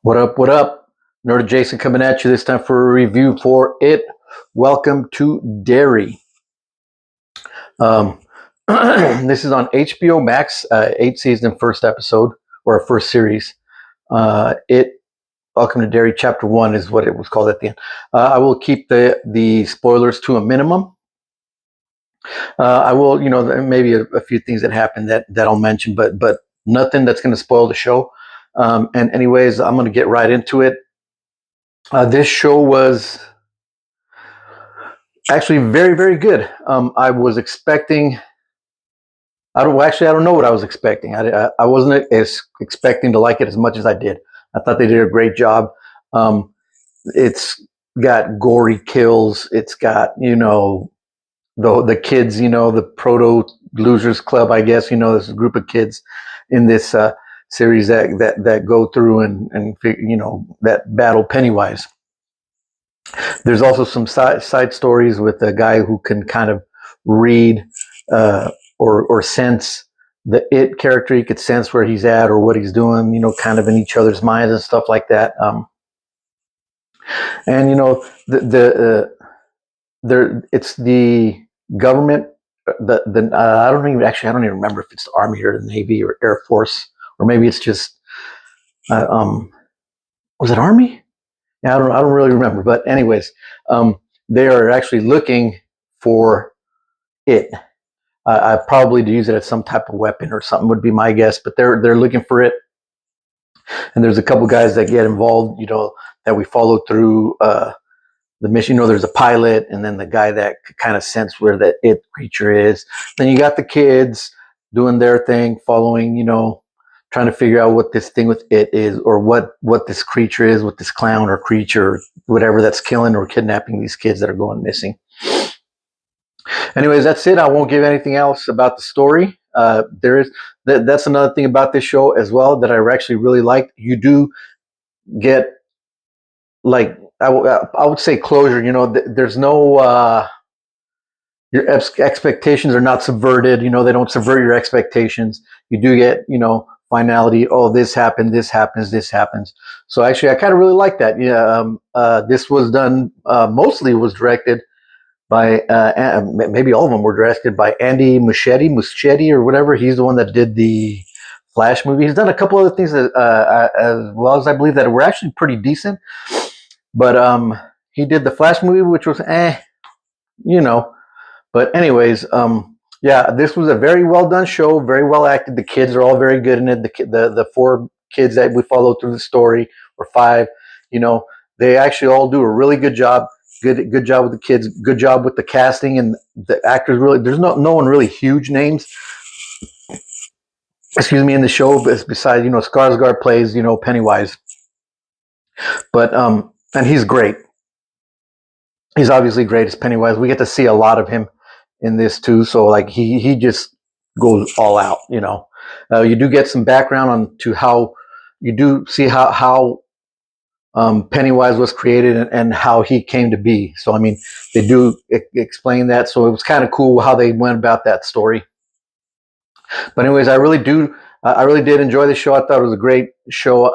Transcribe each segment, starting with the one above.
What up? What up? Nerd Jason coming at you this time for a review for It. Welcome to Derry. Um, this is on HBO Max, 8th season, first episode or first series. It. Welcome to Derry. Chapter 1 is what it was called at the end. I will keep the spoilers to a minimum. I will, maybe a few things that happen that I'll mention, but nothing that's going to spoil the show. And anyways, I'm going to get right into it. This show was actually very, very good. I was expecting. I don't know what I was expecting. I wasn't expecting to like it as much as I did. I thought they did a great job. It's got gory kills. It's got the kids. The proto losers club. I guess there's a group of kids in this series that go through and that battle Pennywise. There's also some side stories with a guy who can kind of read or sense the it character. He could sense where he's at or what he's doing, kind of in each other's minds and stuff like that. And it's the government. I don't even remember if it's the Army or the Navy or Air Force, or maybe it's just was it Army? Yeah, I don't really remember. But anyways, they are actually looking for it. I probably to use it as some type of weapon or something would be my guess. But they're looking for it, and there's a couple guys that get involved. That we follow through the mission. There's a pilot, and then the guy that kind of sense where that it creature is. Then you got the kids doing their thing, following. Trying to figure out what this thing with it is, or what this creature is, what this clown or creature, or whatever that's killing or kidnapping these kids that are going missing. Anyways, that's it. I won't give anything else about the story. That's another thing about this show as well that I actually really liked. You do get like I would say closure. There's no your expectations are not subverted. They don't subvert your expectations. You do get finality. Oh, this happened. This happens. This happens. So actually, I kind of really like that. Yeah. This was done. Mostly was directed by maybe all of them were directed by Andy Muschietti or whatever. He's the one that did the Flash movie. He's done a couple other things as well as I believe that were actually pretty decent. But he did the Flash movie, which was But anyways, yeah, this was a very well done show, very well acted. The kids are all very good in it. The four kids that we follow through the story, or five, they actually all do a really good job. Good job with the kids. Good job with the casting and the actors. Really, there's no one really huge names. Excuse me, in the show, besides Skarsgård plays Pennywise, but and he's great. He's obviously great as Pennywise. We get to see a lot of him in this too. So like he just goes all out. You do get some background on to how you do see how Pennywise was created and how he came to be. So I mean, they do explain that. So it was kind of cool how they went about that story. But anyways, I really did enjoy the show. I thought it was a great show.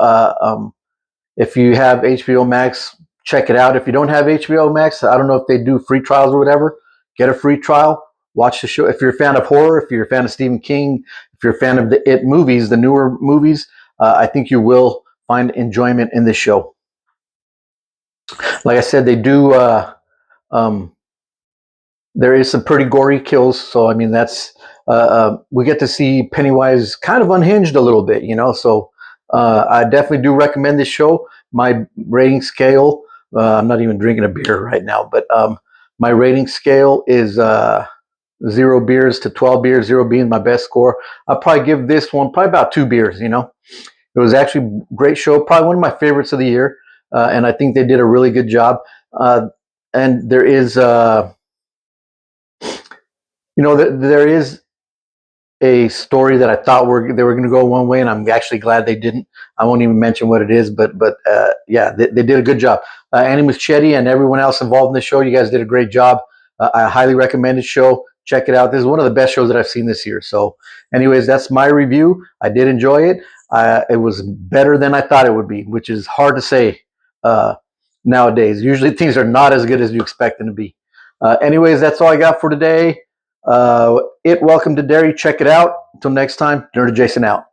If you have HBO Max, check it out. If you don't have HBO Max, I don't know if they do free trials or whatever. Get a free trial. Watch the show. If you're a fan of horror, if you're a fan of Stephen King, if you're a fan of the It movies, the newer movies, I think you will find enjoyment in this show. Like I said, they do. There is some pretty gory kills, so I mean we get to see Pennywise kind of unhinged a little bit, So I definitely do recommend this show. My rating scale. I'm not even drinking a beer right now, but my rating scale is 0 beers to 12 beers, 0 being my best score. I'll probably give this one probably about 2 beers. It was actually a great show, probably one of my favorites of the year, and I think they did a really good job. And there is, there is a story that I thought they were going to go one way, and I'm actually glad they didn't. I won't even mention what it is, but yeah, they did a good job. Andy Muschietti and everyone else involved in the show, you guys did a great job. I highly recommend the show. Check it out. This is one of the best shows that I've seen this year. So anyways, that's my review. I did enjoy it. It was better than I thought it would be, which is hard to say nowadays. Usually things are not as good as you expect them to be. Anyways, that's all I got for today. Welcome to Derry. Check it out. Until next time, Nerd Jason out.